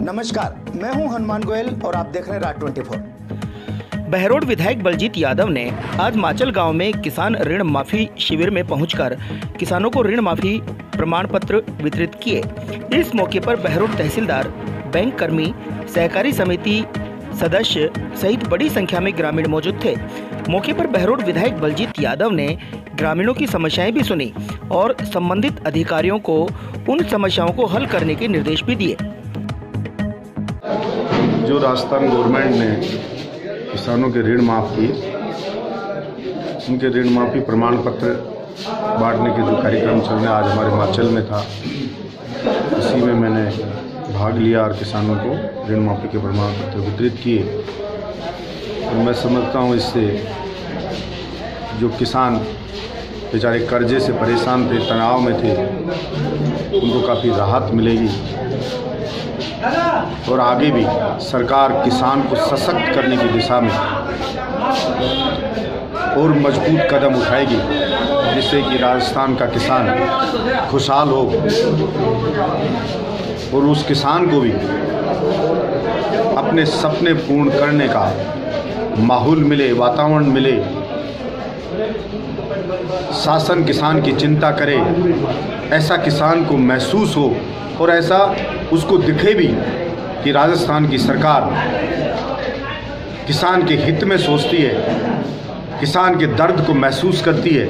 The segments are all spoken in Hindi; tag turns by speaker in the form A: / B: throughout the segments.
A: नमस्कार, मैं हूं हनुमान गोयल और आप देख रहे हैं राज 24।
B: बहरोड विधायक बलजीत यादव ने आज माचल गांव में किसान ऋण माफी शिविर में पहुंचकर किसानों को ऋण माफी प्रमाण पत्र वितरित किए। इस मौके पर बहरोड तहसीलदार, बैंक कर्मी, सहकारी समिति सदस्य सहित बड़ी संख्या में ग्रामीण मौजूद थे। मौके पर बहरोड विधायक बलजीत यादव ने ग्रामीणों की समस्याएं भी सुनी और संबंधित अधिकारियों को उन समस्याओं को हल करने के निर्देश भी दिए।
C: जो राजस्थान गवर्नमेंट ने किसानों के ऋण माफ़ किए, उनके ऋण माफ़ी प्रमाण पत्र बांटने के जो कार्यक्रम चल रहे आज हमारे हिमाचल में था, इसी में मैंने भाग लिया और किसानों को ऋण माफ़ी के प्रमाण पत्र वितरित किए। और मैं समझता हूँ इससे जो किसान बेचारे कर्जे से परेशान थे, तनाव में थे, उनको काफ़ी राहत मिलेगी और आगे भी सरकार किसान को सशक्त करने की दिशा में और मजबूत कदम उठाएगी, जिससे कि राजस्थान का किसान खुशहाल हो और उस किसान को भी अपने सपने पूर्ण करने का माहौल मिले, वातावरण मिले। शासन किसान की चिंता करे, ऐसा किसान को महसूस हो और ऐसा उसको दिखे भी कि राजस्थान की सरकार किसान के हित में सोचती है, किसान के दर्द को महसूस करती है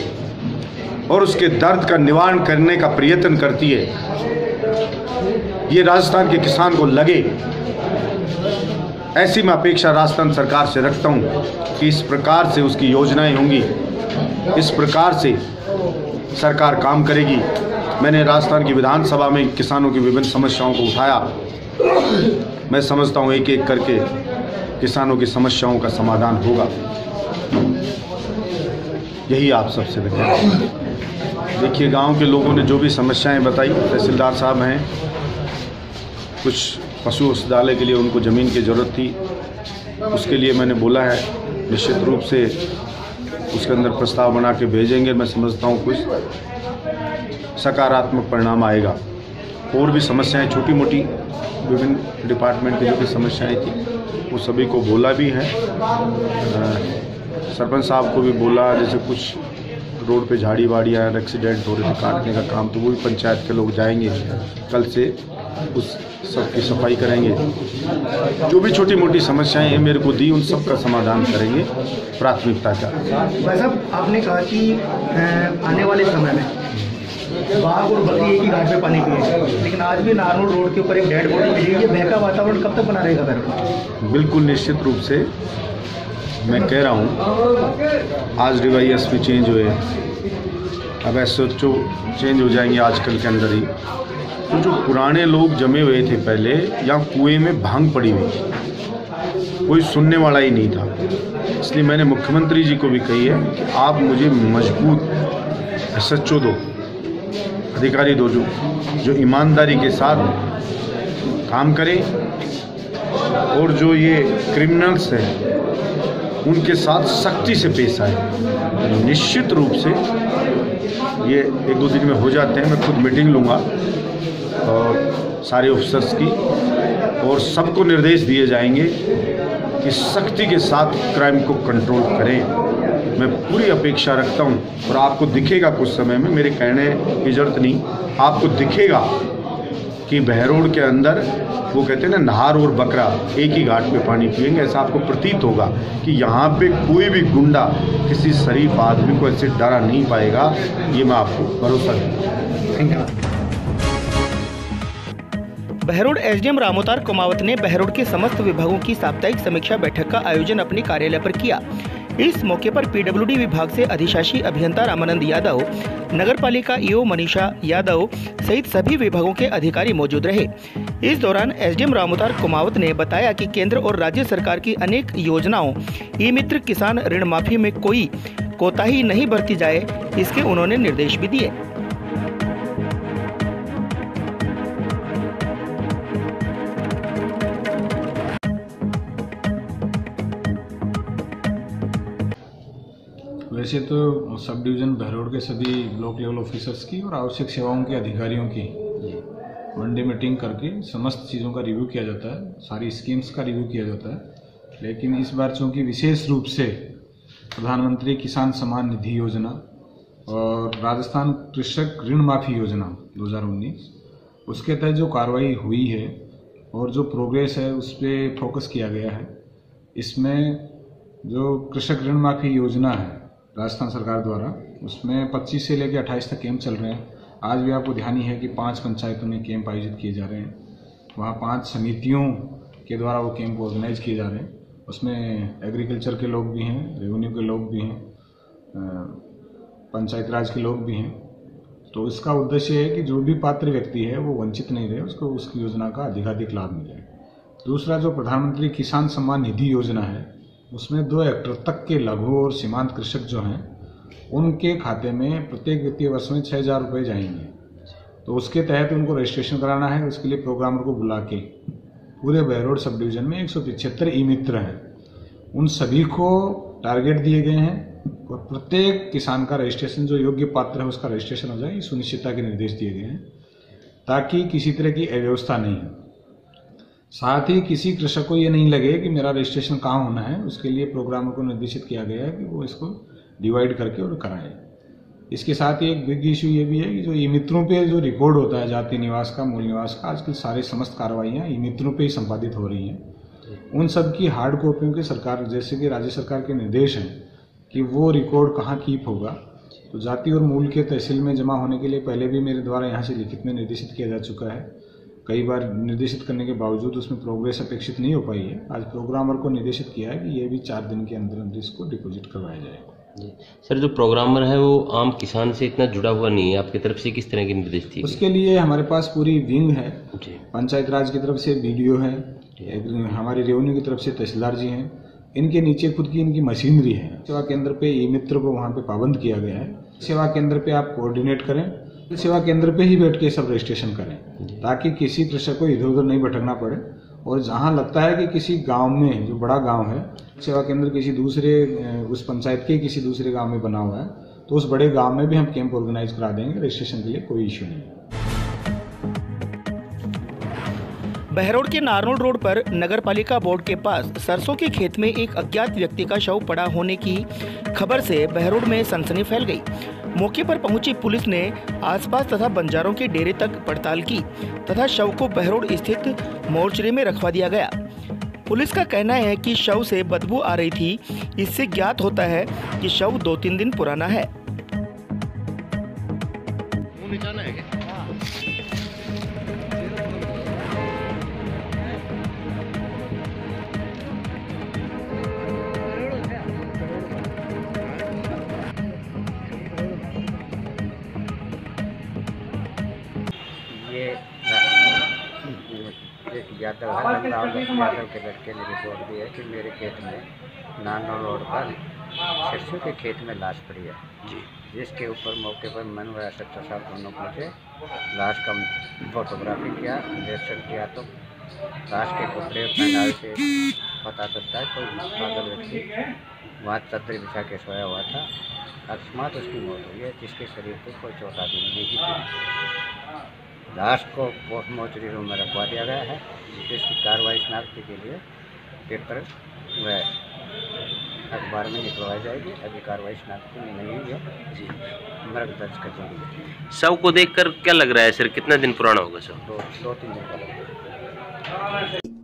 C: और उसके दर्द का निवारण करने का प्रयत्न करती है। ये राजस्थान के किसान को लगे, ऐसी मैं अपेक्षा राजस्थान सरकार से रखता हूँ कि इस प्रकार से उसकी योजनाएं होंगी, इस प्रकार से सरकार काम करेगी। मैंने राजस्थान की विधानसभा में किसानों की विभिन्न समस्याओं को उठाया। मैं समझता हूँ एक एक करके किसानों की समस्याओं का समाधान होगा। यही आप सबसे विनती। देखिए, गांव के लोगों ने जो भी समस्याएं बताई, तहसीलदार साहब हैं, कुछ पशु औषधालय के लिए उनको ज़मीन की ज़रूरत थी, उसके लिए मैंने बोला है निश्चित रूप से उसके अंदर प्रस्ताव बना के भेजेंगे। मैं समझता हूँ कुछ सकारात्मक परिणाम आएगा। और भी समस्याएं छोटी मोटी विभिन्न डिपार्टमेंट की जो भी समस्याएं थी, वो सभी को बोला भी है। सरपंच साहब को भी बोला, जैसे कुछ रोड पे झाड़ी वाड़ियाँ एक्सीडेंट हो रहे थे, काटने का काम, तो वो भी पंचायत के लोग जाएंगे, कल से उस सब की सफाई करेंगे। जो भी छोटी मोटी समस्याएं हैं मेरे को दी, उन सब का समाधान करेंगे प्राथमिकता का।
D: भाई साहब, आपने कहा कि आने वाले समय में बाघ और बकरी एक ही घाट पे पानी पिए, लेकिन आज भी नारनौल रोड के ऊपर एक डेड बॉडी मिली है। ये भय का वातावरण कब तक बना रहेगा बहरोड?
C: बिल्कुल निश्चित रूप से मैं कह रहा हूँ, आज DYSP चेंज हुए, अब SHO चेंज हो जाएंगे आजकल के अंदर ही। तो जो पुराने लोग जमे हुए थे पहले, या कुएं में भांग पड़ी हुई, कोई सुनने वाला ही नहीं था। इसलिए मैंने मुख्यमंत्री जी को भी कही है कि आप मुझे मजबूत SHO दो, अधिकारी दो, जो ईमानदारी के साथ काम करें और जो ये क्रिमिनल्स हैं उनके साथ सख्ती से पेश आए। निश्चित रूप से ये 1-2 दिन में हो जाते हैं। मैं खुद मीटिंग लूँगा और सारे ऑफिसर्स की, और सबको निर्देश दिए जाएंगे कि सख्ती के साथ क्राइम को कंट्रोल करें। मैं पूरी अपेक्षा रखता हूं और आपको दिखेगा कुछ समय में, मेरे कहने की जरूरत नहीं, आपको दिखेगा कि बहरोड के अंदर वो कहते हैं ना, नहार और बकरा एक ही घाट पे पानी पिएंगे। ऐसा आपको प्रतीत होगा कि यहाँ पे कोई भी गुंडा किसी शरीफ आदमी को ऐसे डरा नहीं पाएगा। ये मैं आपको भरोसा देता हूँ।
B: बहरोड SDM रामोतार कुमावत ने बहरोड के समस्त विभागों की साप्ताहिक समीक्षा बैठक का आयोजन अपने कार्यालय पर किया। इस मौके पर PWD विभाग से अधिशासी अभियंता रामानंद यादव, नगर पालिका EO मनीषा यादव सहित सभी विभागों के अधिकारी मौजूद रहे। इस दौरान SDM रामोतार कुमावत ने बताया कि केंद्र और राज्य सरकार की अनेक योजनाओं ई-मित्र किसान ऋण माफी में कोई कोताही नहीं बरती जाए, इसके उन्होंने निर्देश भी दिए।
E: वैसे तो सब डिवीज़न बहरोड के सभी ब्लॉक लेवल ऑफिसर्स की और आवश्यक सेवाओं के अधिकारियों की वनडे मीटिंग करके समस्त चीज़ों का रिव्यू किया जाता है, सारी स्कीम्स का रिव्यू किया जाता है। लेकिन इस बार चूँकि विशेष रूप से प्रधानमंत्री किसान सम्मान निधि योजना और राजस्थान कृषक ऋण माफी योजना 2019 उसके तहत जो कार्रवाई हुई है और जो प्रोग्रेस है उस पर फोकस किया गया है। इसमें जो कृषक ऋण माफी योजना है राजस्थान सरकार द्वारा, उसमें 25 से लेकर 28 तक कैंप चल रहे हैं। आज भी आपको ध्यान ही है कि 5 पंचायतों में कैंप आयोजित किए जा रहे हैं। वहाँ 5 समितियों के द्वारा वो कैंप ऑर्गेनाइज किए जा रहे हैं। उसमें एग्रीकल्चर के लोग भी हैं, रेवेन्यू के लोग भी हैं, पंचायत राज के लोग भी हैं। तो इसका उद्देश्य है कि जो भी पात्र व्यक्ति है वो वंचित नहीं रहे, उसको उस योजना का अधिकाधिक लाभ मिले। दूसरा, जो प्रधानमंत्री किसान सम्मान निधि योजना है उसमें 2 हेक्टेयर तक के लघु और सीमांत कृषक जो हैं उनके खाते में प्रत्येक वित्तीय वर्ष में 6,000 रुपये जाएंगे। तो उसके तहत उनको रजिस्ट्रेशन कराना है। उसके लिए प्रोग्रामर को बुला के पूरे बहरोड सब डिवीजन में 175 ई मित्र हैं, उन सभी को टारगेट दिए गए हैं और प्रत्येक किसान का रजिस्ट्रेशन, जो योग्य पात्र है उसका रजिस्ट्रेशन हो जाए, इस सुनिश्चितता के निर्देश दिए गए हैं ताकि किसी तरह की अव्यवस्था नहीं हो। साथ ही किसी कृषक को ये नहीं लगे कि मेरा रजिस्ट्रेशन कहाँ होना है, उसके लिए प्रोग्रामर को निर्देशित किया गया है कि वो इसको डिवाइड करके और कराएं। इसके साथ ही एक बिग इशू ये भी है कि जो ई मित्रों पे जो रिकॉर्ड होता है जाति निवास का, मूल निवास का, आजकल सारे समस्त कार्रवाइयाँ ई मित्रों पे ही संपादित हो रही हैं। उन सब की हार्ड कॉपियों के सरकार, जैसे कि राज्य सरकार के निर्देश हैं कि वो रिकॉर्ड कहाँ कीप होगा। तो जाति और मूल के तहसील में जमा होने के लिए पहले भी मेरे द्वारा यहाँ से लिखित में निर्देशित किया जा चुका है। कई बार निर्देशित करने के बावजूद उसमें प्रोग्रेस अपेक्षित नहीं हो पाई है। आज प्रोग्रामर को निर्देशित किया है कि ये भी 4 दिन के अंदर अंदर इसको डिपॉजिट करवाया जाएगा।
F: जी सर, जो प्रोग्रामर है वो आम किसान से इतना जुड़ा हुआ नहीं है, आपकी तरफ से किस तरह की निर्देश थी?
E: उसके लिए हमारे पास पूरी विंग है। पंचायत राज की तरफ से BDO है, हमारे रेवेन्यू की तरफ से तहसीलदार जी हैं, इनके नीचे खुद की इनकी मशीनरी है। सेवा केंद्र पे ई मित्र को वहाँ पे पाबंद किया गया है। सेवा केंद्र पे आप कोऑर्डिनेट करें, सेवा केंद्र पे ही बैठ के सब रजिस्ट्रेशन करें ताकि किसी कृषक को इधर उधर नहीं भटकना पड़े। और जहाँ लगता है कि किसी गांव में, जो बड़ा गांव है, सेवा केंद्र किसी दूसरे उस पंचायत के किसी दूसरे गांव में बना हुआ है, तो उस बड़े गांव में भी हम कैंप ऑर्गेनाइज करा देंगे। रजिस्ट्रेशन के लिए कोई इश्यू नहीं है।
B: बहरोड के नारनौल रोड पर नगरपालिका बोर्ड के पास सरसों के खेत में एक अज्ञात व्यक्ति का शव पड़ा होने की खबर से बहरोड में सनसनी फैल गई। मौके पर पहुंची पुलिस ने आसपास तथा बंजारों के डेरे तक पड़ताल की तथा शव को बहरोड स्थित मोर्चरी में रखवा दिया गया। पुलिस का कहना है कि शव से बदबू आ रही थी। इससे ज्ञात होता है कि शव 2-3 दिन पुराना है।
G: यादव है, यादव के लड़के ने रिपोर्ट दी है कि मेरे खेत में नारनौल रोड पर सरसों के खेत में लाश पड़ी है जी, जिसके ऊपर मौके पर मन व सच्चा साहब दोनों पहुँचे। लाश का फोटोग्राफी किया, निरीक्षण किया तो लाश के कपड़े पहनावे से पता चलता है कोई पागल व्यक्ति वहाँ चद्दर बिछा के सोया हुआ था। अकस्मात उसकी मौत हुई है, जिसके शरीर पर कोई चोट आदि नहीं थी। लाश को पोस्टमार्टम रूम में रखवा दिया गया है, जिसकी कार्रवाई शनाख्ती के लिए पेपर व अखबार में निकलवाई जाएगी। अभी कार्रवाई शनाख्ती में नहीं हुई है जी, मर्ग दर्ज कर देंगे।
F: शव को देखकर क्या लग रहा है सर, कितना दिन पुराना होगा शव?
G: 2-3 दिन का।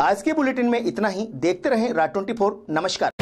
A: आज के बुलेटिन में इतना ही। देखते रहें राज 24। नमस्कार।